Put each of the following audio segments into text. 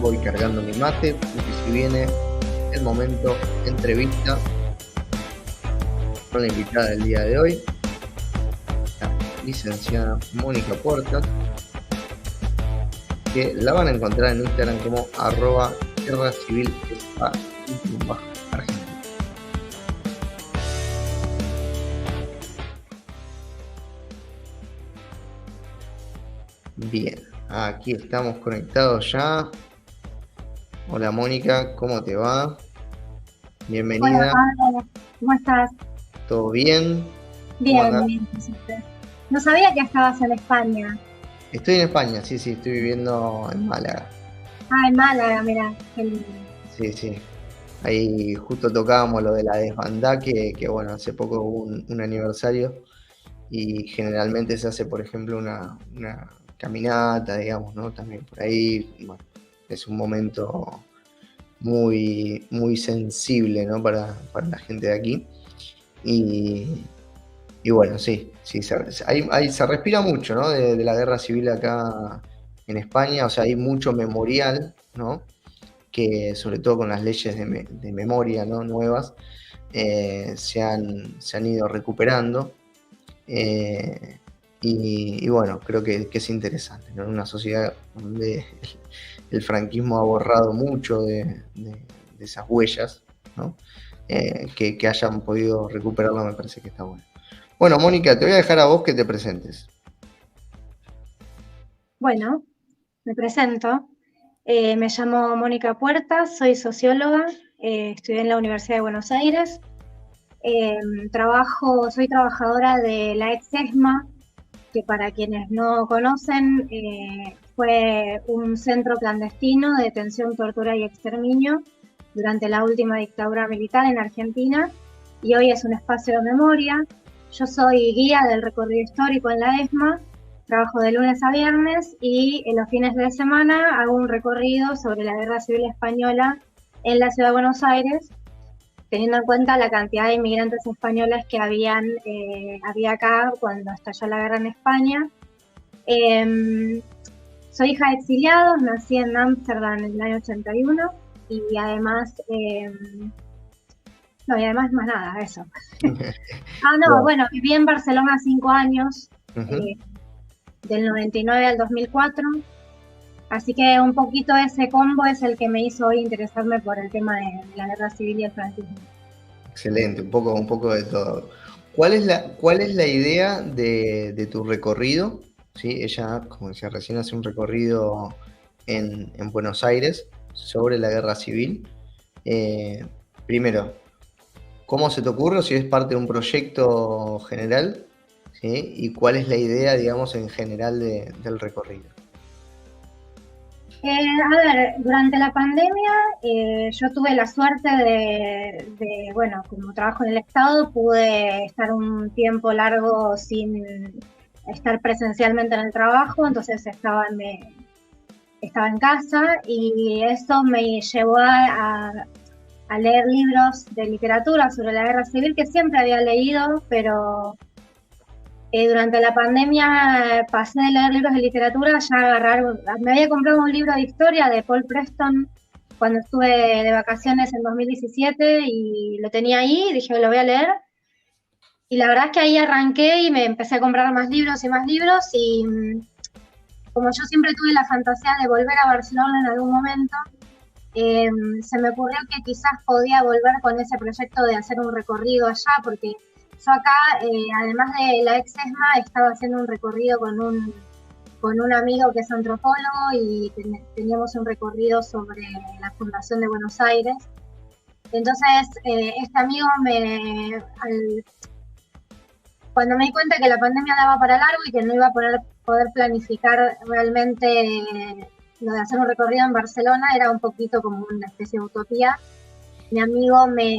voy cargando mi mate porque si viene el momento entrevista con la invitada del día de hoy, la licenciada Mónica Puertas, que la van a encontrar en Instagram como @guerracivilespa_argentina. Bien, aquí estamos conectados ya. Hola Mónica, ¿cómo te va? Bienvenida. Hola, Pablo. ¿Cómo estás? ¿Todo bien? ¿Cómo andás? Bien, bien. No sabía que estabas en España. Estoy en España, sí, estoy viviendo en Málaga. Ah, en Málaga, mira, qué lindo. Sí. Ahí justo tocábamos lo de la desbandá, que bueno, hace poco hubo un aniversario y generalmente se hace, por ejemplo, una caminata, digamos, ¿no? También por ahí, bueno, es un momento muy sensible, ¿no? Para la gente de aquí. Y bueno, sí, ahí se respira mucho, ¿no? De la guerra civil acá en España, o sea, hay mucho memorial, ¿no? Que sobre todo con las leyes de memoria, ¿no? Nuevas, se han ido recuperando. Y bueno, creo que es interesante, ¿no? En una sociedad donde el franquismo ha borrado mucho de esas huellas, ¿no? Que hayan podido recuperarlo me parece que está bueno. Bueno, Mónica, te voy a dejar a vos que te presentes. Bueno, me presento. Me llamo Mónica Puertas, soy socióloga, estudié en la Universidad de Buenos Aires. Soy trabajadora de la ex ESMA, que para quienes no conocen, fue un centro clandestino de detención, tortura y exterminio durante la última dictadura militar en Argentina, y hoy es un espacio de memoria. Yo soy guía del recorrido histórico en la ESMA, trabajo de lunes a viernes y en los fines de semana hago un recorrido sobre la Guerra Civil Española en la ciudad de Buenos Aires, teniendo en cuenta la cantidad de inmigrantes españoles que había acá cuando estalló la guerra en España. Soy hija de exiliados, nací en Ámsterdam en el año 81 y además, no, y además más nada, eso. No, Bueno, bueno, viví en Barcelona 5 años, ujú. eh, del 99 al 2004, así que un poquito ese combo es el que me hizo hoy interesarme por el tema de la guerra civil y el franquismo. Excelente, un poco de todo. ¿Cuál es la idea de tu recorrido? ¿Sí? Ella, como decía recién, hace un recorrido en Buenos Aires sobre la guerra civil. Eh, Primero, ¿cómo se te ocurre o si es parte de un proyecto general? ¿Sí? ¿Y cuál es la idea, digamos, en general del recorrido? A ver, durante la pandemia yo tuve la suerte bueno, como trabajo en el Estado, pude estar un tiempo largo sin estar presencialmente en el trabajo, entonces estaba en casa y eso me llevó a leer libros de literatura sobre la guerra civil que siempre había leído, pero durante la pandemia pasé de leer libros de literatura ya a me había comprado un libro de historia de Paul Preston cuando estuve de vacaciones en 2017 y lo tenía ahí y dije, lo voy a leer. Y la verdad es que ahí arranqué y me empecé a comprar más libros y como yo siempre tuve la fantasía de volver a Barcelona en algún momento, se me ocurrió que quizás podía volver con ese proyecto de hacer un recorrido allá, porque yo acá, además de la ex ESMA, estaba haciendo un recorrido con un amigo que es antropólogo y teníamos un recorrido sobre la fundación de Buenos Aires. Entonces, este amigo cuando me di cuenta que la pandemia daba para largo y que no iba a poder planificar realmente lo de hacer un recorrido en Barcelona, era un poquito como una especie de utopía. Mi amigo me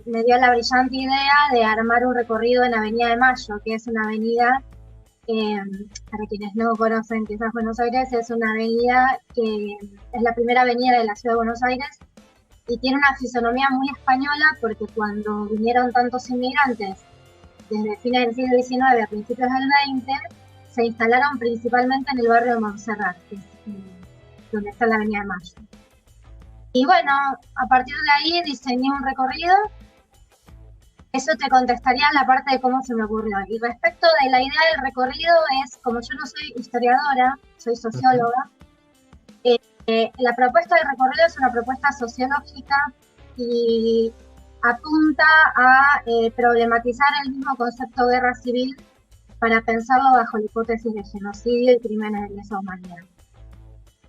dio la brillante idea de armar un recorrido en Avenida de Mayo, que es una avenida, eh, para quienes no conocen quizás Buenos Aires, es una avenida que es la primera avenida de la ciudad de Buenos Aires y tiene una fisonomía muy española porque cuando vinieron tantos inmigrantes desde fines del siglo XIX a principios del XX, se instalaron principalmente en el barrio de Montserrat, que es donde está la Avenida de Mayo. Y bueno, a partir de ahí diseñé un recorrido. Eso te contestaría la parte de cómo se me ocurrió. Y respecto de la idea del recorrido es, como yo no soy historiadora, soy socióloga, la propuesta del recorrido es una propuesta sociológica y apunta a problematizar el mismo concepto de guerra civil para pensarlo bajo la hipótesis de genocidio y crímenes de lesa humanidad.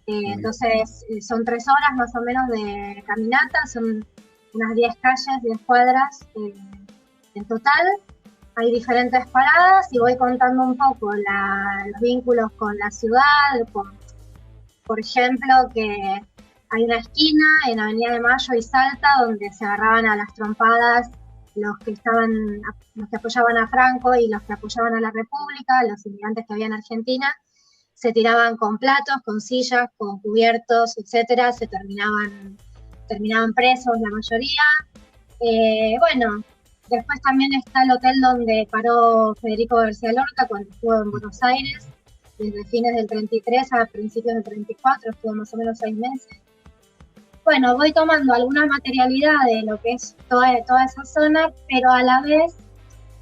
Entonces, son 3 horas más o menos de caminata, son unas 10 calles, 10 cuadras en total. Hay diferentes paradas y voy contando un poco los vínculos con la ciudad, por ejemplo, que hay una esquina en Avenida de Mayo y Salta donde se agarraban a las trompadas los que apoyaban a Franco y los que apoyaban a la República, los inmigrantes que había en Argentina, se tiraban con platos, con sillas, con cubiertos, etcétera, se terminaban presos la mayoría. Bueno, después también está el hotel donde paró Federico García Lorca cuando estuvo en Buenos Aires, desde fines del 33 a principios del 34, estuvo más o menos 6 meses. Bueno, voy tomando alguna materialidad de lo que es toda esa zona, pero a la vez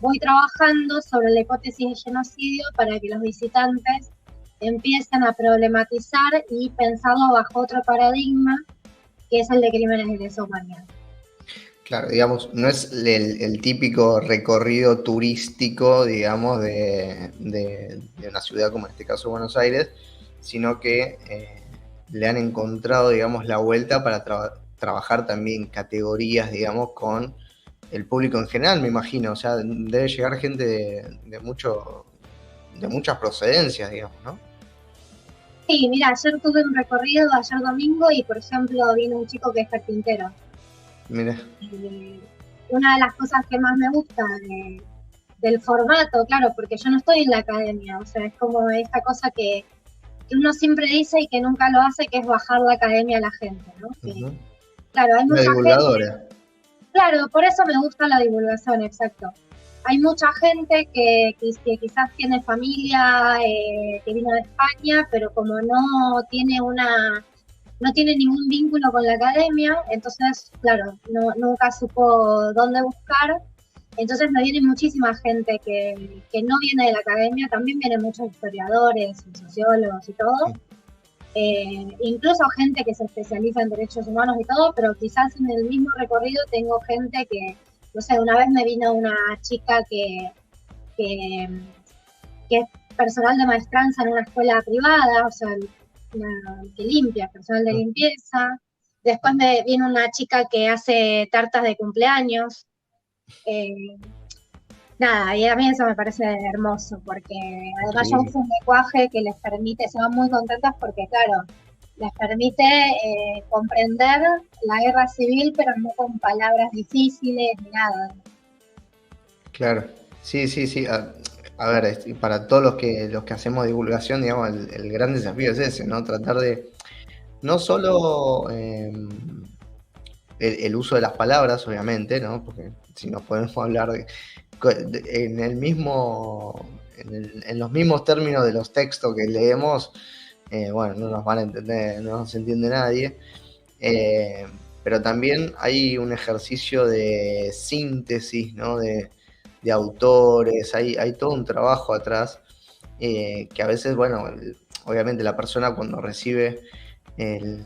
voy trabajando sobre la hipótesis de genocidio para que los visitantes empiecen a problematizar y pensarlo bajo otro paradigma, que es el de crímenes de lesa humanidad. Claro, digamos, no es el típico recorrido turístico, digamos, de una ciudad como en este caso Buenos Aires, sino que le han encontrado, digamos, la vuelta para trabajar también categorías, digamos, con el público en general, me imagino. O sea, debe llegar gente de muchas procedencias, digamos, ¿no? Sí, mira, ayer tuve un recorrido, ayer domingo, y por ejemplo vino un chico que es carpintero. Mira. Una de las cosas que más me gusta del formato, claro, porque yo no estoy en la academia, o sea, es como esta cosa que uno siempre dice y que nunca lo hace, que es bajar la academia a la gente, ¿no? Uh-huh. Claro, hay mucha divulgadora. gente. Claro, por eso me gusta la divulgación, exacto. Hay mucha gente que quizás tiene familia que vino de España, pero como no tiene ningún vínculo con la academia, entonces, claro, nunca supo dónde buscar. Entonces me viene muchísima gente que no viene de la academia, también vienen muchos historiadores, sociólogos y todo. Incluso gente que se especializa en derechos humanos y todo, pero quizás en el mismo recorrido tengo gente que, no sé, una vez me vino una chica que es personal de maestranza en una escuela privada, o sea, que limpia, personal de limpieza. Después me vino una chica que hace tartas de cumpleaños. Nada, y a mí eso me parece hermoso, porque además yo uso un lenguaje que les permite, se van muy contentas porque, claro, les permite comprender la guerra civil, pero no con palabras difíciles ni nada. Claro, sí. A ver, para todos los que hacemos divulgación, digamos, el gran desafío es ese, ¿no? Tratar de no solo el uso de las palabras, obviamente, ¿no? Porque si nos podemos hablar en los mismos términos de los textos que leemos, bueno, no nos van a entender, no nos entiende nadie. Pero también hay un ejercicio de síntesis, ¿no? De autores, hay todo un trabajo atrás que a veces, bueno, obviamente la persona cuando recibe el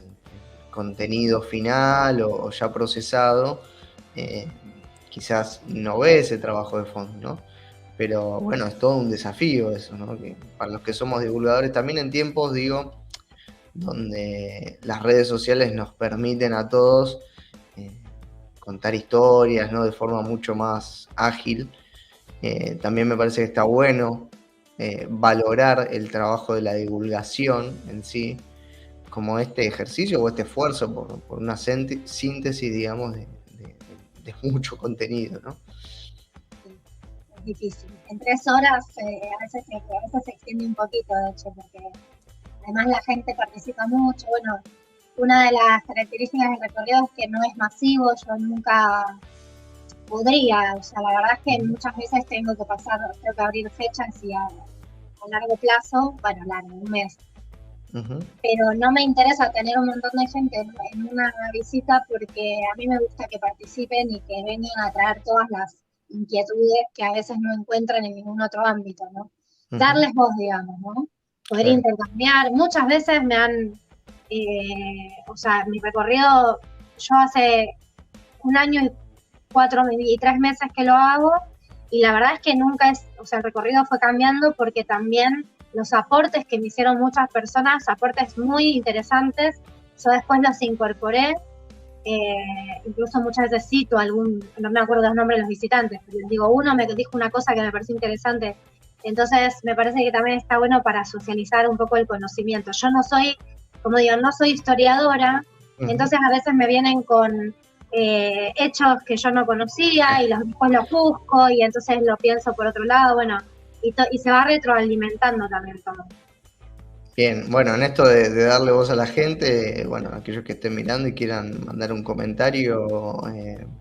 contenido final o ya procesado, quizás no ve ese trabajo de fondo, ¿no? Pero bueno, es todo un desafío eso, ¿no? Que para los que somos divulgadores, también en tiempos, digo, donde las redes sociales nos permiten a todos contar historias, ¿no? De forma mucho más ágil. También me parece que está bueno valorar el trabajo de la divulgación en sí, como este ejercicio o este esfuerzo por una síntesis, digamos, de mucho contenido, ¿no? Es difícil. En 3 horas a veces se extiende un poquito, de hecho, porque además la gente participa mucho. Bueno, una de las características del recorrido es que no es masivo, yo nunca podría, o sea, la verdad es que muchas veces tengo que abrir fechas y a largo plazo, bueno, largo, un mes, Ujú. pero no me interesa tener un montón de gente en una visita porque a mí me gusta que participen y que vengan a traer todas las inquietudes que a veces no encuentran en ningún otro ámbito, ¿no? Ujú. Darles voz, digamos, ¿no? Poder Claro. intercambiar. Muchas veces me han, o sea, mi recorrido, yo hace un año y 4 y 3 meses que lo hago y la verdad es que nunca es, o sea, el recorrido fue cambiando porque también los aportes que me hicieron muchas personas, aportes muy interesantes, yo después los incorporé, incluso muchas veces cito algún, no me acuerdo los nombres de los visitantes, pero les digo, uno me dijo una cosa que me pareció interesante, entonces me parece que también está bueno para socializar un poco el conocimiento. Yo no soy, como digo, no soy historiadora, Ujú. entonces a veces me vienen con hechos que yo no conocía y después los busco y entonces lo pienso por otro lado, bueno, y se va retroalimentando también todo. Bien, bueno, en esto de darle voz a la gente, bueno, aquellos que estén mirando y quieran mandar un comentario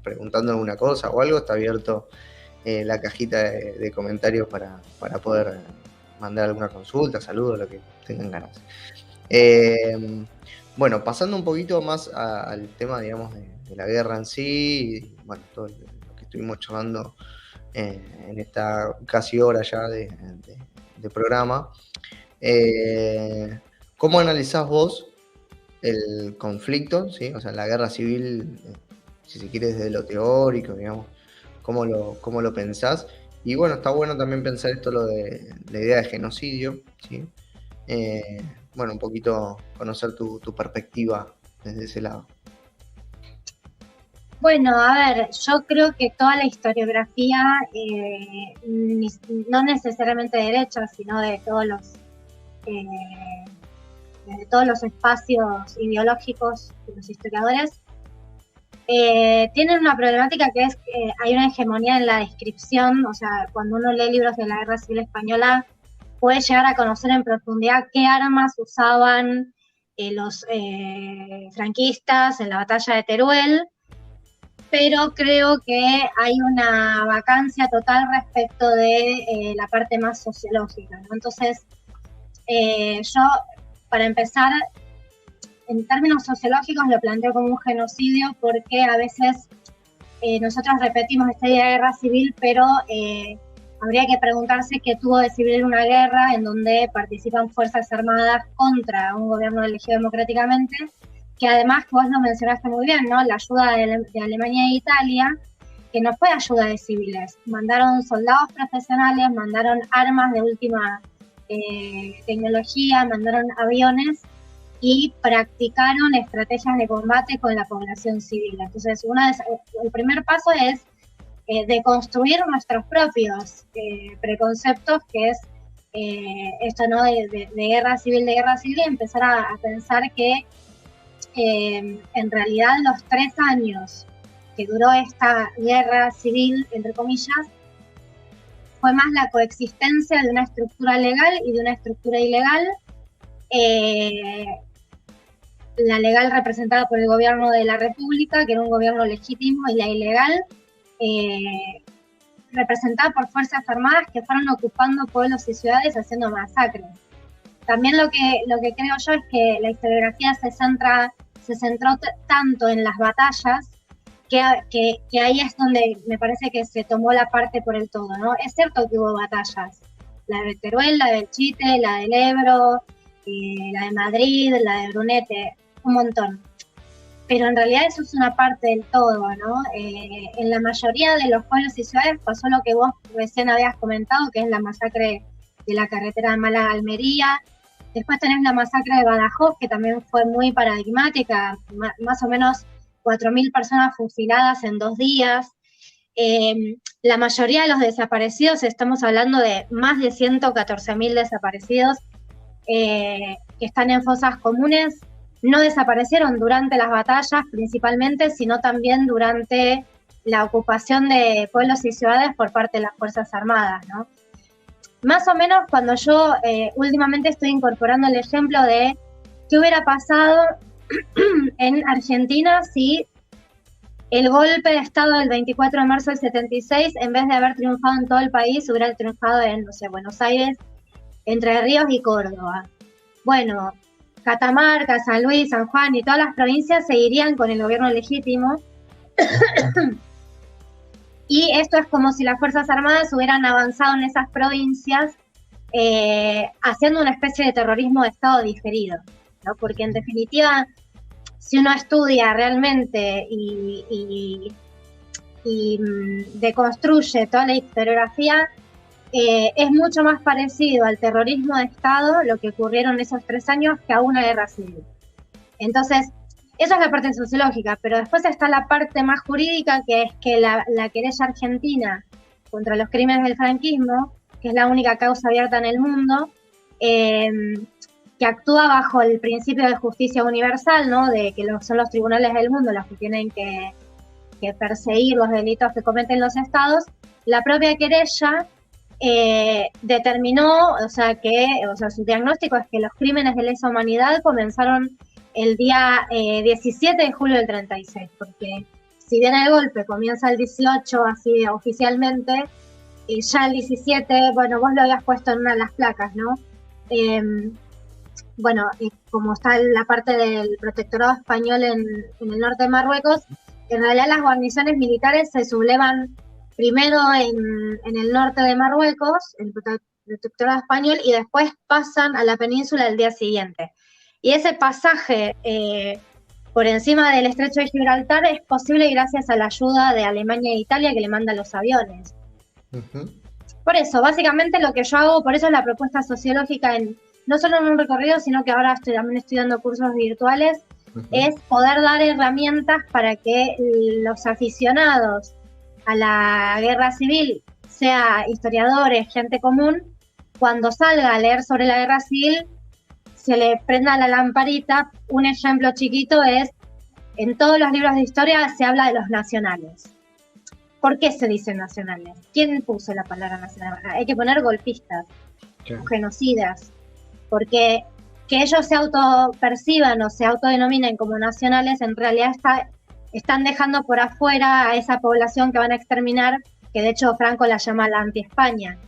preguntando alguna cosa o algo, está abierto la cajita de comentarios para poder mandar alguna consulta, saludos, lo que tengan ganas. Eh, bueno, pasando un poquito más al tema, digamos, de la guerra en sí, y, bueno, todo lo que estuvimos charlando en esta casi hora ya de programa. Eh, ¿Cómo analizás vos el conflicto, ¿sí? O sea, la guerra civil, si se quiere, desde lo teórico, digamos, cómo lo pensás? Y bueno, está bueno también pensar esto, lo de la idea de genocidio, ¿sí? Eh, bueno, un poquito conocer tu perspectiva desde ese lado. Bueno, a ver, yo creo que toda la historiografía, no necesariamente derecha, sino eh, de todos los espacios ideológicos de los historiadores, tienen una problemática que es que hay una hegemonía en la descripción, o sea, cuando uno lee libros de la Guerra Civil Española, puede llegar a conocer en profundidad qué armas usaban los franquistas en la batalla de Teruel, pero creo que hay una vacancia total respecto de la parte más sociológica, ¿no? Entonces, yo, para empezar, en términos sociológicos lo planteo como un genocidio porque a veces nosotros repetimos esta idea de guerra civil, pero habría que preguntarse qué tuvo de civil una guerra en donde participan fuerzas armadas contra un gobierno elegido democráticamente, que además, que vos lo mencionaste muy bien, ¿no? La ayuda de Alemania e Italia, que no fue ayuda de civiles, mandaron soldados profesionales, mandaron armas de última tecnología, mandaron aviones y practicaron estrategias de combate con la población civil. Entonces, el primer paso es deconstruir nuestros propios preconceptos, que es esto, ¿no? De guerra civil, y empezar a pensar que en realidad los 3 años que duró esta guerra civil, entre comillas, fue más la coexistencia de una estructura legal y de una estructura ilegal. Eh, la legal representada por el gobierno de la República, que era un gobierno legítimo, y la ilegal eh, representada por fuerzas armadas que fueron ocupando pueblos y ciudades haciendo masacres. También lo que creo yo es que la historiografía se centró tanto en las batallas que ahí es donde me parece que se tomó la parte por el todo, ¿no? Es cierto que hubo batallas, la de Teruel, la del Chite, la del Ebro, la de Madrid, la de Brunete, un montón. Pero en realidad eso es una parte del todo, ¿no? En la mayoría de los pueblos y ciudades pasó lo que vos recién habías comentado, que es la masacre de la carretera de Málaga-Almería. Después tenés la masacre de Badajoz, que también fue muy paradigmática, más o menos 4.000 personas fusiladas en 2 días. La mayoría de los desaparecidos, estamos hablando de más de 114.000 desaparecidos, que están en fosas comunes, no desaparecieron durante las batallas principalmente, sino también durante la ocupación de pueblos y ciudades por parte de las Fuerzas Armadas, ¿no? Más o menos cuando yo últimamente estoy incorporando el ejemplo de qué hubiera pasado en Argentina si el golpe de Estado del 24 de marzo del 76, en vez de haber triunfado en todo el país, hubiera triunfado en, no sé, Buenos Aires, Entre Ríos y Córdoba. Bueno, Catamarca, San Luis, San Juan y todas las provincias seguirían con el gobierno legítimo. Y esto es como si las Fuerzas Armadas hubieran avanzado en esas provincias, haciendo una especie de terrorismo de Estado diferido, ¿no? Porque en definitiva, si uno estudia realmente y deconstruye toda la historiografía, es mucho más parecido al terrorismo de Estado lo que ocurrieron esos 3 años que a una guerra civil. Entonces, esa es la parte sociológica, pero después está la parte más jurídica, que es que la querella argentina contra los crímenes del franquismo, que es la única causa abierta en el mundo, que actúa bajo el principio de justicia universal, ¿no? De que son los tribunales del mundo los que tienen que perseguir los delitos que cometen los estados. La propia querella determinó, o sea, su diagnóstico es que los crímenes de lesa humanidad comenzaron el día 17 de julio del 36, porque si bien el golpe comienza el 18, así oficialmente, ya el 17, bueno, vos lo habías puesto en una de las placas, ¿no? Bueno, como está la parte del protectorado español en el norte de Marruecos, en realidad las guarniciones militares se sublevan primero en el norte de Marruecos, el protectorado español, y después pasan a la península el día siguiente. Y ese pasaje por encima del estrecho de Gibraltar es posible gracias a la ayuda de Alemania e Italia, que le mandan los aviones. Uh-huh. Por eso, básicamente lo que yo hago, por eso es la propuesta sociológica, no solo en un recorrido, sino que ahora también estoy dando cursos virtuales, uh-huh, es poder dar herramientas para que los aficionados a la guerra civil, sea historiadores, gente común, cuando salga a leer sobre la guerra civil, se le prenda la lamparita. Un ejemplo chiquito es, en todos los libros de historia se habla de los nacionales. ¿Por qué se dicen nacionales? ¿Quién puso la palabra nacional? Hay que poner golpistas, genocidas, porque que ellos se autoperciban o se autodenominen como nacionales, en realidad están dejando por afuera a esa población que van a exterminar, que de hecho Franco la llama la anti-España.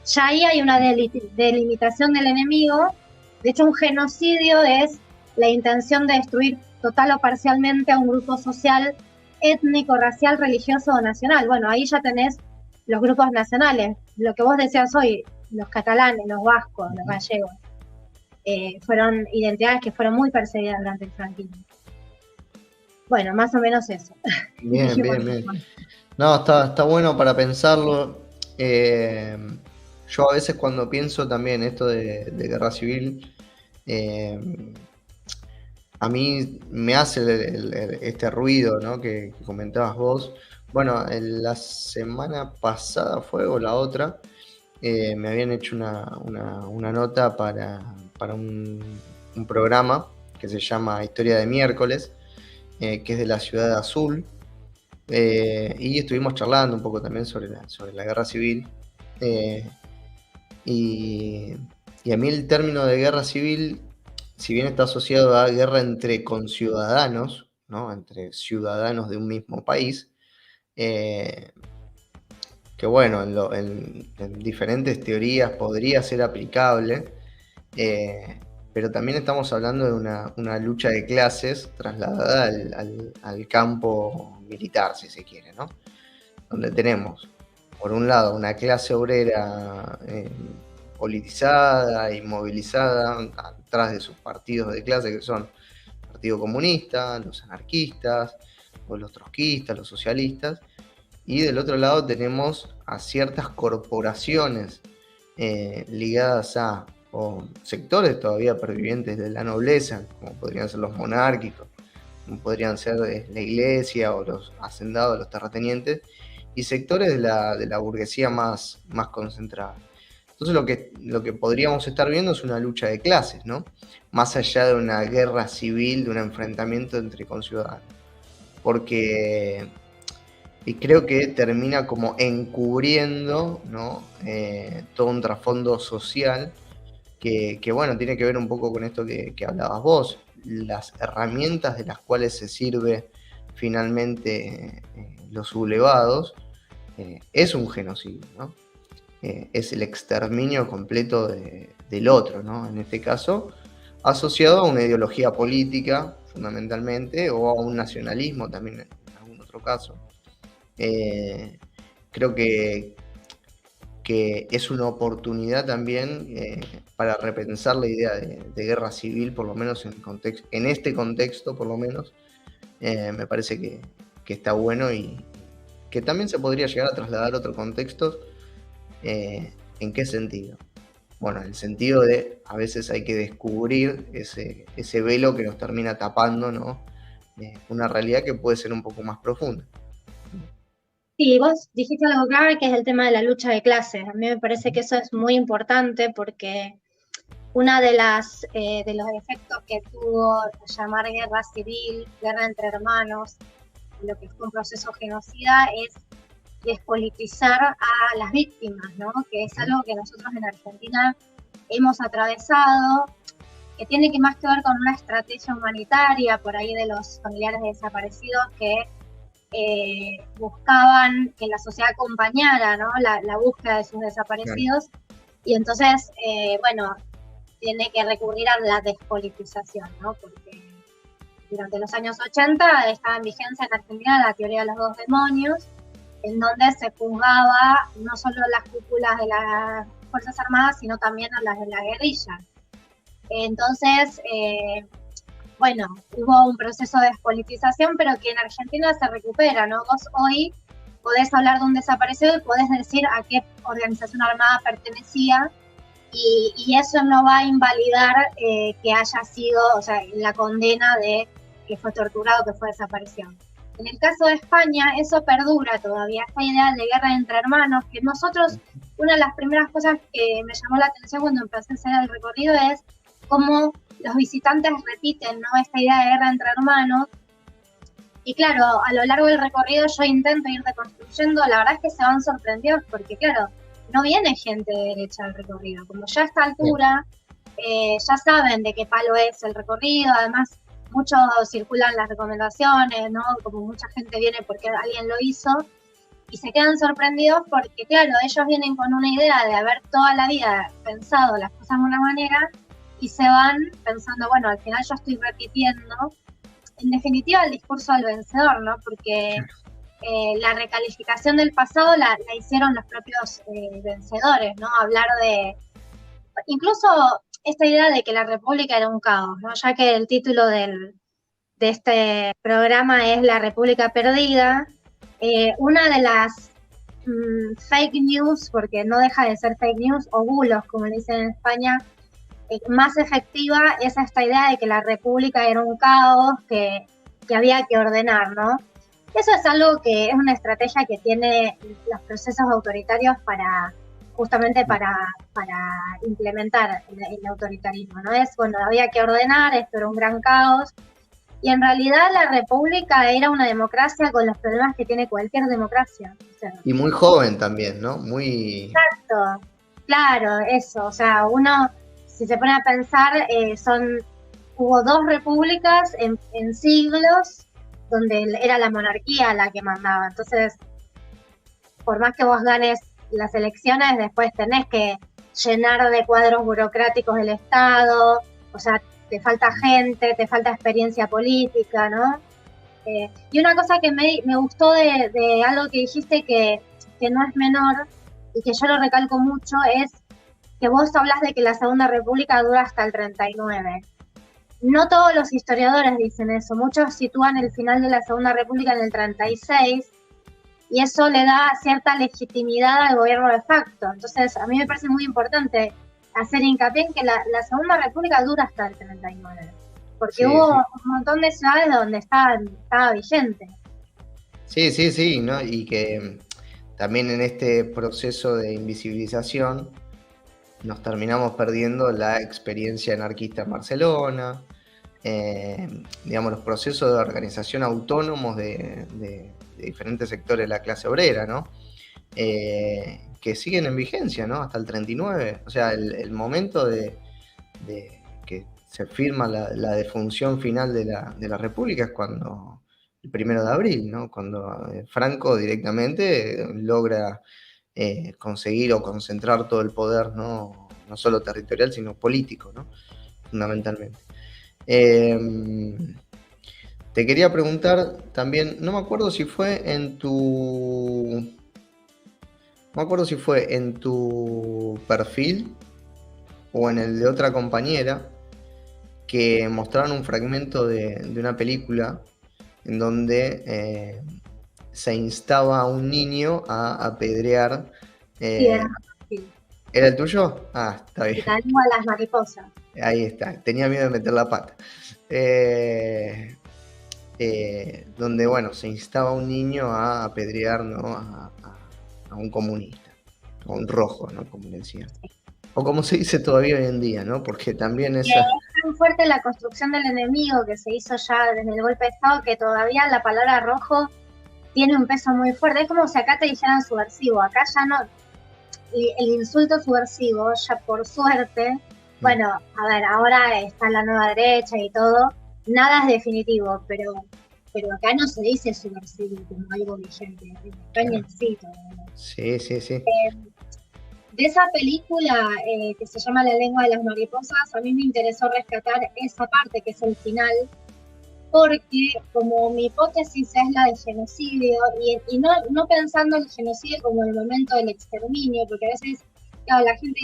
Ya ahí hay una delimitación del enemigo. De hecho, un genocidio es la intención de destruir total o parcialmente a un grupo social, étnico, racial, religioso o nacional. Bueno, ahí ya tenés los grupos nacionales. Lo que vos decías hoy, los catalanes, los vascos, los gallegos, fueron identidades que fueron muy perseguidas durante el franquismo. Bueno, más o menos eso. Bien, bien. No, está bueno para pensarlo. Yo a veces cuando pienso también esto de guerra civil, a mí me hace este ruido, ¿no? que comentabas vos. Bueno, la semana pasada fue, o la otra, me habían hecho una nota para un programa que se llama Historia de Miércoles, que es de la ciudad de Azul, y estuvimos charlando un poco también sobre la guerra civil, y a mí el término de guerra civil, si bien está asociado a guerra entre conciudadanos, ¿no? Entre ciudadanos de un mismo país, que bueno, en diferentes teorías podría ser aplicable, pero también estamos hablando de una lucha de clases trasladada al campo militar, si se quiere, ¿no? Donde tenemos, por un lado, una clase obrera politizada y movilizada atrás de sus partidos de clase, que son el Partido Comunista, los anarquistas, o los trotskistas, los socialistas, y del otro lado tenemos a ciertas corporaciones ligadas a sectores todavía pervivientes de la nobleza, como podrían ser los monárquicos, como podrían ser la iglesia o los hacendados, los terratenientes, y sectores de la burguesía más concentrada. Entonces lo que podríamos estar viendo es una lucha de clases, ¿no? Más allá de una guerra civil, de un enfrentamiento entre conciudadanos. Porque y creo que termina como encubriendo, ¿no? Todo un trasfondo social que bueno, tiene que ver un poco con esto que hablabas vos, las herramientas de las cuales se sirve finalmente los sublevados, es un genocidio, ¿no? Es el exterminio completo del otro, ¿no? En este caso, asociado a una ideología política, fundamentalmente, o a un nacionalismo también en algún otro caso. Creo que es una oportunidad también para repensar la idea de guerra civil, por lo menos en este contexto, por lo menos, me parece que está bueno y que también se podría llegar a trasladar a otros contextos. ¿En qué sentido? Bueno, en el sentido de a veces hay que descubrir ese velo que nos termina tapando, ¿no? Una realidad que puede ser un poco más profunda. Sí, vos dijiste algo clave que es el tema de la lucha de clases. A mí me parece que eso es muy importante porque una de los efectos que tuvo llamar guerra civil, guerra entre hermanos, lo que fue un proceso genocida, es despolitizar a las víctimas, ¿no? Que es algo que nosotros en Argentina hemos atravesado, que tiene que más que ver con una estrategia humanitaria por ahí de los familiares de desaparecidos que buscaban que la sociedad acompañara, ¿no? la búsqueda de sus desaparecidos. Claro. Y entonces, bueno, tiene que recurrir a la despolitización, ¿no? Porque durante los años 80 estaba en vigencia en Argentina la teoría de los dos demonios, en donde se juzgaba no solo las cúpulas de las Fuerzas Armadas, sino también a las de la guerrilla. Entonces, bueno, hubo un proceso de despolitización, pero que en Argentina se recupera, ¿no? Vos hoy podés hablar de un desaparecido y podés decir a qué organización armada pertenecía, y eso no va a invalidar que haya sido, o sea, la condena de que fue torturado, que fue desaparición. En el caso de España, eso perdura todavía, esta idea de guerra entre hermanos, que nosotros, una de las primeras cosas que me llamó la atención cuando empecé a hacer el recorrido es cómo los visitantes repiten, ¿no? Esta idea de guerra entre hermanos. Y claro, a lo largo del recorrido yo intento ir reconstruyendo, la verdad es que se van sorprendidos porque, claro, no viene gente de derecha al recorrido. Como ya a esta altura, ya saben de qué palo es el recorrido, además mucho circulan las recomendaciones, ¿no? Como mucha gente viene porque alguien lo hizo, y se quedan sorprendidos porque, claro, ellos vienen con una idea de haber toda la vida pensado las cosas de una manera y se van pensando, bueno, al final yo estoy repitiendo, en definitiva, el discurso del vencedor, ¿no? Porque la recalificación del pasado la hicieron los propios vencedores, ¿no? Hablar de, incluso esta idea de que la República era un caos, ¿no? Ya que el título de este programa es La República Perdida, una de las fake news, porque no deja de ser fake news, o bulos, como le dicen en España, más efectiva es esta idea de que la República era un caos que había que ordenar, ¿no? Eso es algo que es una estrategia que tiene los procesos autoritarios justamente para implementar el autoritarismo, ¿no? Es, bueno, había que ordenar, esto era un gran caos, y en realidad la República era una democracia con los problemas que tiene cualquier democracia. O sea, y muy joven también, ¿no? Muy... Exacto, claro, eso, o sea, uno, si se pone a pensar, hubo dos repúblicas en siglos donde era la monarquía la que mandaba. Entonces, por más que vos ganes las elecciones, después tenés que llenar de cuadros burocráticos el Estado, o sea, te falta gente, te falta experiencia política, ¿no? Y una cosa que me gustó de algo que dijiste que no es menor y que yo lo recalco mucho es que vos hablas de que la Segunda República dura hasta el 39. No todos los historiadores dicen eso, muchos sitúan el final de la Segunda República en el 36 y eso le da cierta legitimidad al gobierno de facto. Entonces, a mí me parece muy importante hacer hincapié en que la Segunda República dura hasta el 39, porque hubo un montón de ciudades donde estaba vigente. Sí, ¿no? Y que también en este proceso de invisibilización nos terminamos perdiendo la experiencia anarquista en Barcelona, digamos, los procesos de organización autónomos de diferentes sectores de la clase obrera, ¿no? Que siguen en vigencia, ¿no? Hasta el 39. O sea, el momento de que se firma la defunción final de la República es cuando, el 1 de abril, ¿no? Cuando Franco directamente logra conseguir o concentrar todo el poder, ¿no? No solo territorial, sino político, ¿no? fundamentalmente. Eh, Te quería preguntar también, no me acuerdo si fue en tu... No me acuerdo si fue en tu perfil o en el de otra compañera que mostraron un fragmento de una película en donde se instaba a un niño a apedrear. Sí, era eh, sí. ¿Era el tuyo? Ah, está bien. La lengua de las mariposas. Ahí está. Tenía miedo de meter la pata. Eh, Donde, bueno, se instaba a un niño a apedrear, ¿no? A un comunista, a un rojo, ¿no? Como le decían. O como se dice todavía hoy en día, ¿no? Porque también Y esa... es tan fuerte la construcción del enemigo que se hizo ya desde el golpe de Estado que todavía la palabra rojo tiene un peso muy fuerte. Es como si acá te dijeran subversivo. Acá ya no, el insulto subversivo, ya por suerte, bueno, a ver, ahora está la nueva derecha y todo, nada es definitivo, pero acá no se dice subversivo como algo vigente, acá ni Claro. existe. Sí, sí, sí. De esa película que se llama La lengua de las mariposas, a mí me interesó rescatar esa parte que es el final, porque como mi hipótesis es la del genocidio, y no pensando el genocidio como el momento del exterminio, porque a veces, claro, la gente,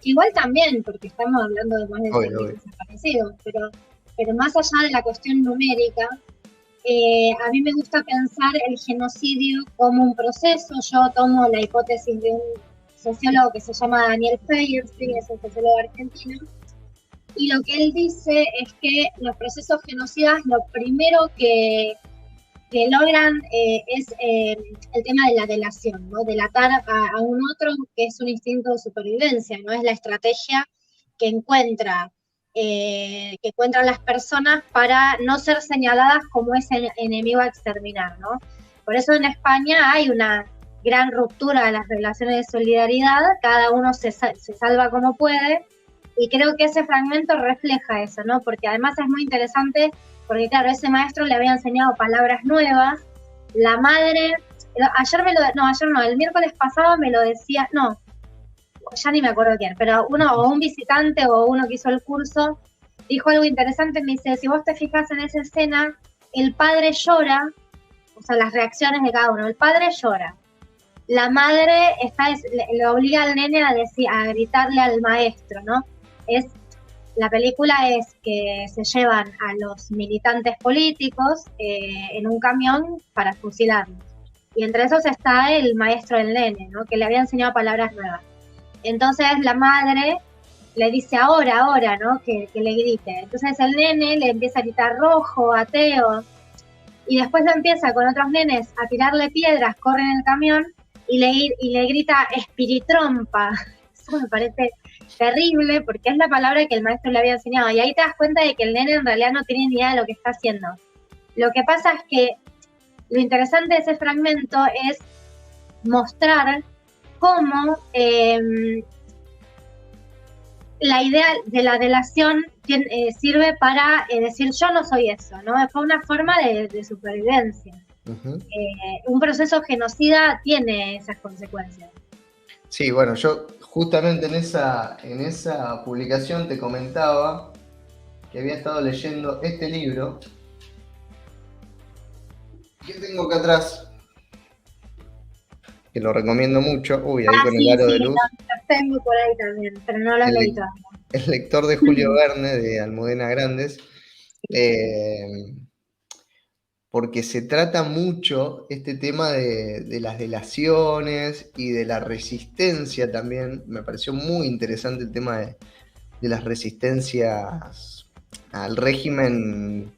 que igual también, porque estamos hablando de más de Obvio, 100.000 obvio. desaparecidos, pero más allá de la cuestión numérica, a mí me gusta pensar el genocidio como un proceso. Yo tomo la hipótesis de un sociólogo que se llama Daniel Feierstein, es un sociólogo argentino, y lo que él dice es que los procesos genocidas lo primero que logran es el tema de la delación, ¿no? Delatar a un otro, que es un instinto de supervivencia, ¿no? Es la estrategia que encuentran las personas para no ser señaladas como ese enemigo a exterminar, ¿no? Por eso en España hay una gran ruptura de las relaciones de solidaridad, cada uno se salva como puede, y creo que ese fragmento refleja eso, ¿no? Porque además es muy interesante, porque claro, ese maestro le había enseñado palabras nuevas, la madre, ayer no, el miércoles pasado me lo decía, no, ya ni me acuerdo quién, pero o un visitante o uno que hizo el curso, dijo algo interesante, me dice, si vos te fijas en esa escena, el padre llora, o sea, las reacciones de cada uno, el padre llora, la madre le obliga al nene a gritarle al maestro, ¿no? La película es que se llevan a los militantes políticos en un camión para fusilarlos. Y entre esos está el maestro del nene, ¿no? Que le había enseñado palabras nuevas. Entonces la madre le dice ahora, ¿no? Que le grite. Entonces el nene le empieza a gritar rojo, ateo, y después lo empieza con otros nenes a tirarle piedras, corre en el camión y le grita espiritrompa. Eso me parece terrible porque es la palabra que el maestro le había enseñado. Y ahí te das cuenta de que el nene en realidad no tiene ni idea de lo que está haciendo. Lo que pasa es que lo interesante de ese fragmento es mostrar cómo la idea de la delación sirve para decir yo no soy eso, ¿no? Fue una forma de supervivencia. Uh-huh. Un proceso genocida tiene esas consecuencias. Sí, bueno, yo justamente en esa publicación te comentaba que había estado leyendo este libro que tengo acá atrás, que lo recomiendo mucho. Uy, ahí con el aro de luz. Los tengo por ahí también, pero no los leí todavía. El lector de Julio Verne, de Almudena Grandes, porque se trata mucho este tema de las delaciones y de la resistencia también. Me pareció muy interesante el tema de las resistencias al régimen.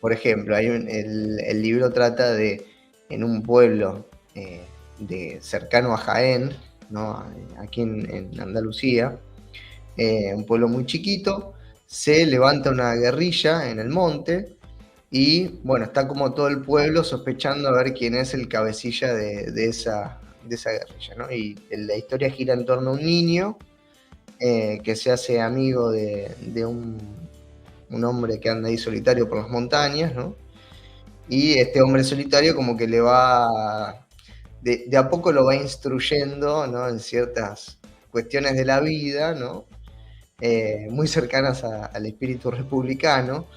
Por ejemplo, el libro trata de, en un pueblo cercano a Jaén, ¿no? Aquí en Andalucía, un pueblo muy chiquito, se levanta una guerrilla en el monte y, bueno, está como todo el pueblo sospechando a ver quién es el cabecilla de esa guerrilla, ¿no? Y la historia gira en torno a un niño que se hace amigo de un hombre que anda ahí solitario por las montañas, ¿no? Y este hombre solitario como que le va, de a poco lo va instruyendo, ¿no? En ciertas cuestiones de la vida, ¿no? muy cercanas al espíritu republicano,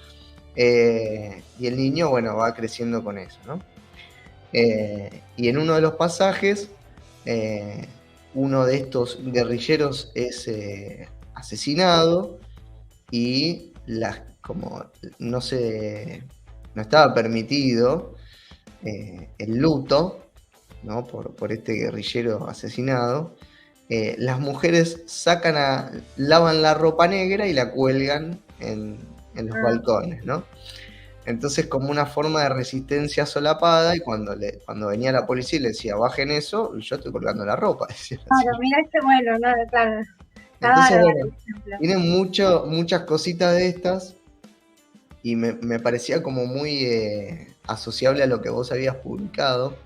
y el niño, bueno, va creciendo con eso, ¿no? Y en uno de los pasajes, uno de estos guerrilleros es asesinado y como no estaba permitido el luto, ¿no? por este guerrillero asesinado, las mujeres lavan la ropa negra y la cuelgan en los balcones, ¿no? Entonces, como una forma de resistencia solapada, y cuando venía la policía y le decía, bajen eso, yo estoy colgando la ropa. Decía, claro, mira bueno, no, claro. Entonces, bueno, tienen muchas cositas de estas, y me parecía como muy asociable a lo que vos habías publicado,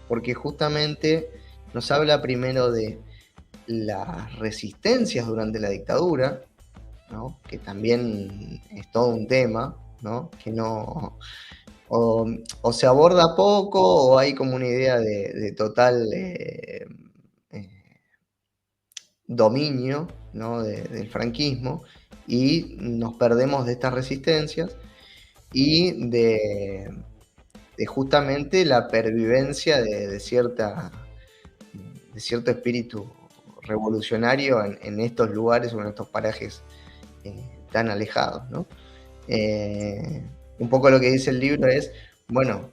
porque justamente nos habla primero de las resistencias durante la dictadura, ¿no? Que también es todo un tema, ¿no? Que no... O se aborda poco, o hay como una idea de total dominio, ¿no? del franquismo, y nos perdemos de estas resistencias y de justamente la pervivencia de cierto espíritu revolucionario en estos lugares o en estos parajes tan alejados, ¿no? Un poco lo que dice el libro es, bueno,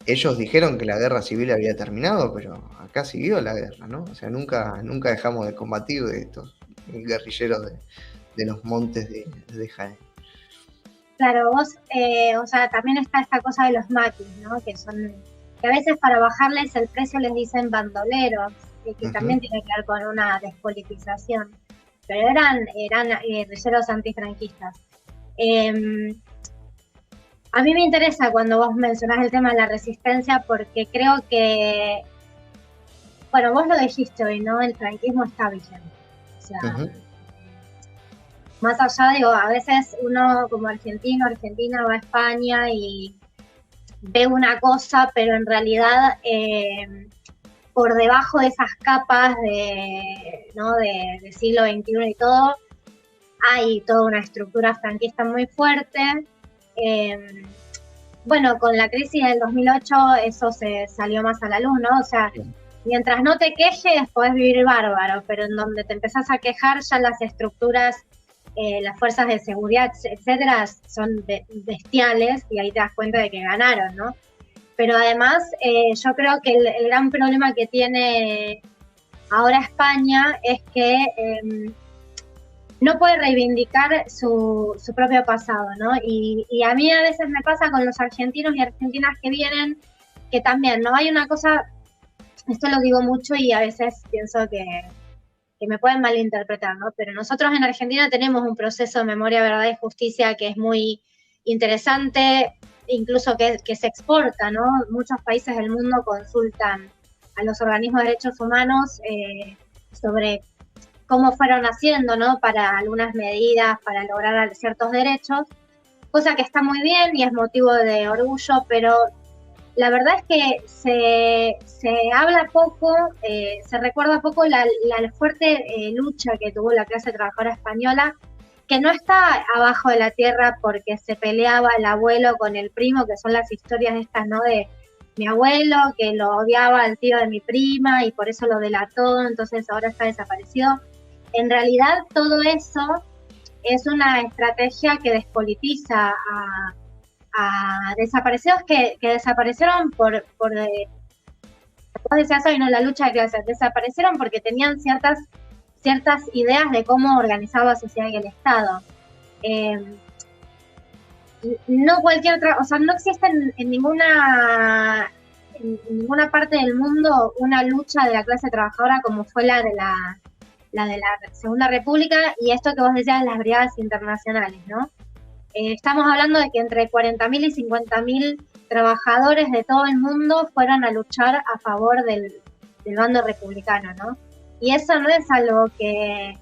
ellos dijeron que la guerra civil había terminado, pero acá siguió la guerra, ¿no? O sea, nunca dejamos de combatir de estos guerrilleros de los montes de Jaén. Claro, vos, o sea, también está esta cosa de los maquis, ¿no? Que a veces para bajarles el precio les dicen bandoleros, que también tiene que ver con una despolitización, pero eran guerrilleros antifranquistas. A mí me interesa cuando vos mencionás el tema de la resistencia, porque creo que, bueno, vos lo dijiste hoy, ¿no? El franquismo está vigente. O sea, más allá, digo, a veces uno como argentino, argentina va a España y ve una cosa, pero en realidad por debajo de esas capas de siglo XXI y todo, hay toda una estructura franquista muy fuerte. Bueno, con la crisis del 2008 eso se salió más a la luz, ¿no? O sea, mientras no te quejes podés vivir bárbaro, pero en donde te empezás a quejar ya las estructuras, las fuerzas de seguridad, etcétera, son bestiales, y ahí te das cuenta de que ganaron, ¿no? Pero además yo creo que el gran problema que tiene ahora España es que no puede reivindicar su propio pasado, ¿no? Y a mí a veces me pasa con los argentinos y argentinas que vienen, que también, ¿no? Hay una cosa, esto lo digo mucho y a veces pienso que me pueden malinterpretar, ¿no? Pero nosotros en Argentina tenemos un proceso de memoria, verdad y justicia que es muy interesante, incluso que se exporta, ¿no? Muchos países del mundo consultan a los organismos de derechos humanos sobre cómo fueron haciendo, ¿no? Para algunas medidas, para lograr ciertos derechos, cosa que está muy bien y es motivo de orgullo, pero la verdad es que se habla poco, se recuerda poco la fuerte lucha que tuvo la clase trabajadora española, que no está abajo de la tierra porque se peleaba el abuelo con el primo, que son las historias estas, ¿no? De mi abuelo que lo odiaba al tío de mi prima y por eso lo delató, entonces ahora está desaparecido. En realidad todo eso es una estrategia que despolitiza a desaparecidos que desaparecieron por vos decías hoy, ¿no? La lucha de clases, desaparecieron porque tenían ciertas ideas de cómo organizaba la sociedad y el Estado. No cualquier otra, o sea, no existe en ninguna parte del mundo una lucha de la clase trabajadora como fue la de la Segunda República, y esto que vos decías, las brigadas internacionales, ¿no? Estamos hablando de que entre 40.000 y 50.000 trabajadores de todo el mundo fueron a luchar a favor del bando republicano, ¿no? Y eso no es algo que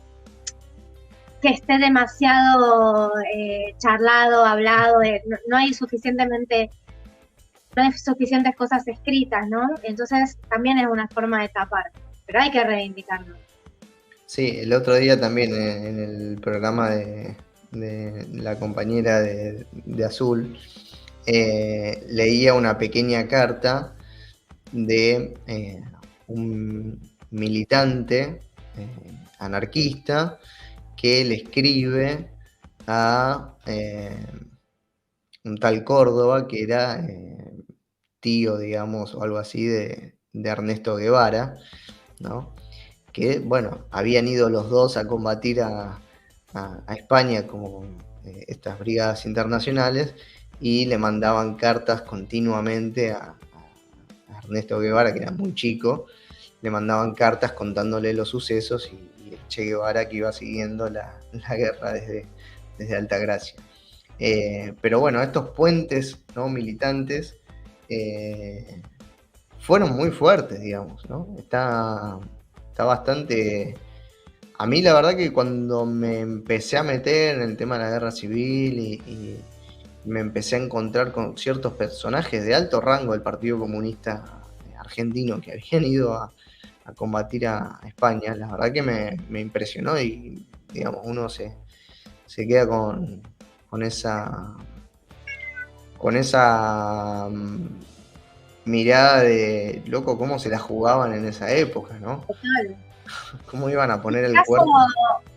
esté demasiado charlado, hablado, no hay suficientes cosas escritas, ¿no? Entonces también es una forma de tapar, pero hay que reivindicarlo. Sí, el otro día también en el programa de la compañera de Azul, leía una pequeña carta de un militante anarquista que le escribe a un tal Córdoba que era tío, digamos, o algo así de Ernesto Guevara, ¿no? Que, bueno, habían ido los dos a combatir a España como estas brigadas internacionales y le mandaban cartas continuamente a Ernesto Guevara, que era muy chico, le mandaban cartas contándole los sucesos y el Che Guevara que iba siguiendo la guerra desde Altagracia. Pero bueno, estos puentes, ¿no?, militantes fueron muy fuertes, digamos, ¿no? Está bastante... A mí la verdad que cuando me empecé a meter en el tema de la guerra civil y me empecé a encontrar con ciertos personajes de alto rango del Partido Comunista Argentino que habían ido a combatir a España, la verdad que me impresionó y, digamos, uno se queda con esa con esa mirada de loco, cómo se la jugaban en esa época, ¿no? Total. Cómo iban a poner Un el caso, cuerpo.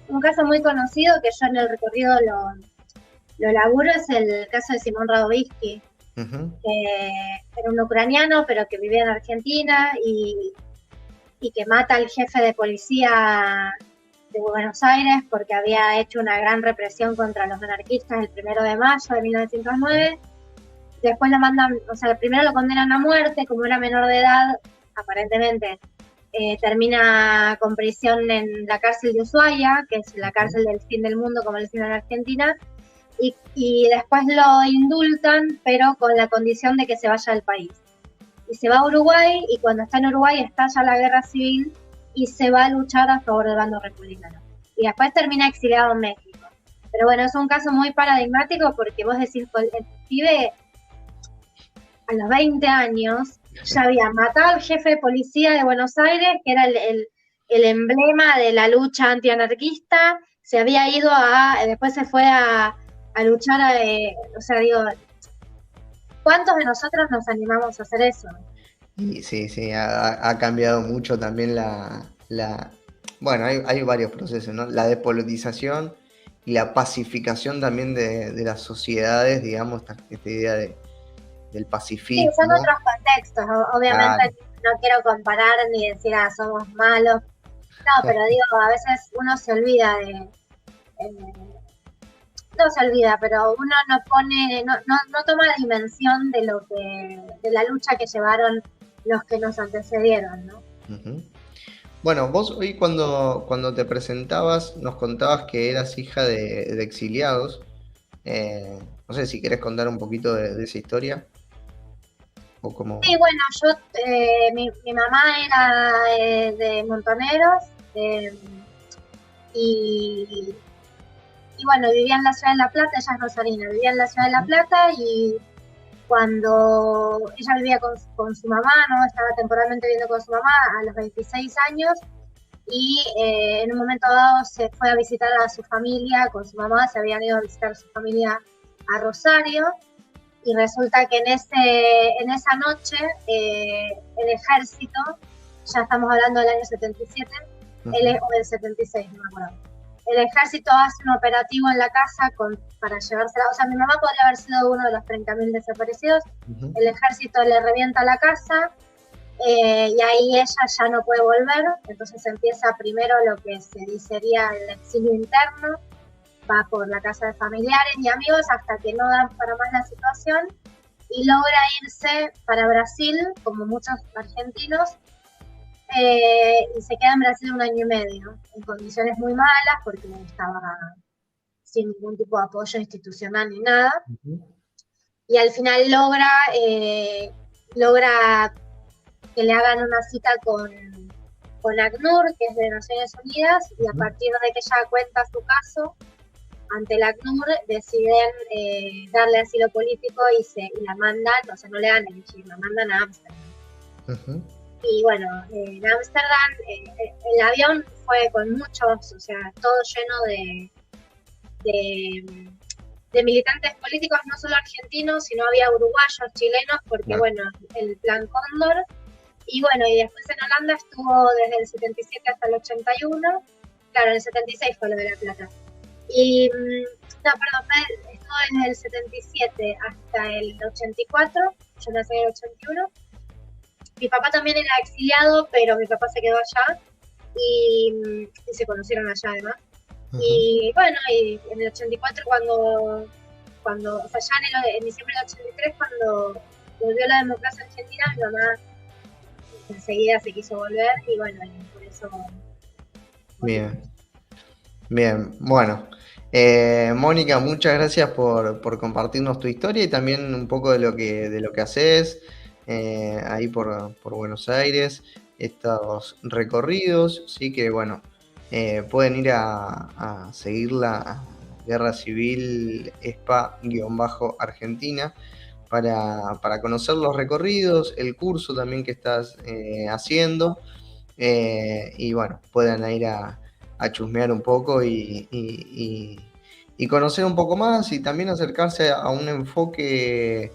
un caso muy conocido que yo en el recorrido lo laburo es el caso de Simón Radovisky, que era un ucraniano pero que vivía en Argentina y que mata al jefe de policía de Buenos Aires porque había hecho una gran represión contra los anarquistas el 1 de mayo de 1909. Después lo mandan, o sea, primero lo condenan a muerte, como era menor de edad, aparentemente. Termina con prisión en la cárcel de Ushuaia, que es la cárcel del fin del mundo, como le dicen en Argentina, y después lo indultan, pero con la condición de que se vaya del país. Y se va a Uruguay, y cuando está en Uruguay estalla la guerra civil, y se va a luchar a favor del bando republicano. Y después termina exiliado en México. Pero bueno, es un caso muy paradigmático porque vos decís, el pibe a los 20 años ya había matado al jefe de policía de Buenos Aires, que era el emblema de la lucha antianarquista, se había ido después se fue a luchar, o sea, digo, ¿cuántos de nosotros nos animamos a hacer eso? Y sí, ha cambiado mucho también bueno, hay varios procesos, ¿no? La despolitización y la pacificación también de las sociedades, digamos, esta idea del Sí, son pacifismo. otros contextos, obviamente Claro. no quiero comparar ni decir, somos malos, no, pero digo, a veces uno se olvida no se olvida, pero uno no pone, no toma la dimensión de la lucha que llevaron los que nos antecedieron, ¿no? Bueno, vos hoy cuando te presentabas nos contabas que eras hija de exiliados. No sé si querés contar un poquito de esa historia o cómo... Sí, bueno, mi mamá era de Montoneros, y, y bueno, vivía en la ciudad de La Plata, ella es rosarina, vivía en la ciudad de La Plata y cuando ella vivía con su mamá, ¿no? Estaba temporalmente viviendo con su mamá a los 26 años y en un momento dado se fue a visitar a su familia con su mamá, se habían ido a visitar a su familia a Rosario y resulta que en esa noche el ejército, ya estamos hablando del año 77, o del 76, no me acuerdo. El ejército hace un operativo en la casa para llevársela. O sea, mi mamá podría haber sido uno de los 30.000 desaparecidos. El ejército le revienta la casa y ahí ella ya no puede volver. Entonces empieza primero lo que se dicería el exilio interno. Va por la casa de familiares y amigos hasta que no dan para más la situación y logra irse para Brasil, como muchos argentinos, y se queda en Brasil 1 año y medio, en condiciones muy malas, porque estaba sin ningún tipo de apoyo institucional ni nada. Y al final logra que le hagan una cita con ACNUR, que es de Naciones Unidas, y a partir de que ella cuenta su caso ante la ACNUR, deciden darle asilo político y la mandan, o sea, no le dan elegir, la mandan a Ámsterdam. Y bueno, en Ámsterdam el avión fue con muchos, o sea, todo lleno de, de militantes políticos, no solo argentinos, sino había uruguayos, chilenos, porque Claro. bueno, el plan Cóndor. Y bueno, y después en Holanda estuvo desde el 77 hasta el 81. Claro, en el 76 fue lo de La Plata. Y, no, perdón, estuvo desde el 77 hasta el 84. Yo nací en el 81. Mi papá también era exiliado, pero mi papá se quedó allá y se conocieron allá además. Ujú. Y bueno, y en el 84 o sea, ya en diciembre del 83, cuando volvió la democracia argentina, mi mamá enseguida se quiso volver y bueno, y por eso volvimos. Bien, bien. Bueno, Mónica, muchas gracias por compartirnos tu historia y también un poco de lo que haces ahí por Buenos Aires, estos recorridos, sí que bueno, pueden ir a seguir la Guerra Civil ESPA-Argentina para conocer los recorridos, el curso también que estás haciendo. Y bueno, puedan ir a chusmear un poco y conocer un poco más y también acercarse a un enfoque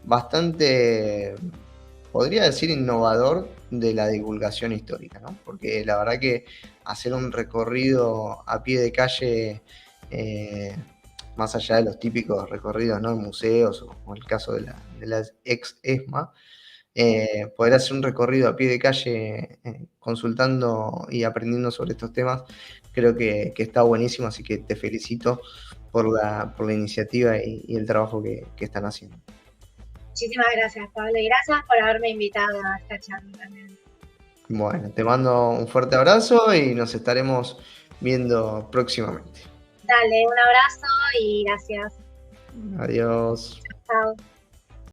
bastante, podría decir, innovador de la divulgación histórica, ¿no? Porque la verdad que hacer un recorrido a pie de calle, eh, más allá de los típicos recorridos, ¿no? En museos o el caso de la ex ESMA, poder hacer un recorrido a pie de calle consultando y aprendiendo sobre estos temas, creo que está buenísimo, así que te felicito por la iniciativa y el trabajo que están haciendo. Muchísimas gracias, Pablo, y gracias por haberme invitado a esta charla también. Bueno, te mando un fuerte abrazo y nos estaremos viendo próximamente. Dale, un abrazo y gracias. Adiós. Chao.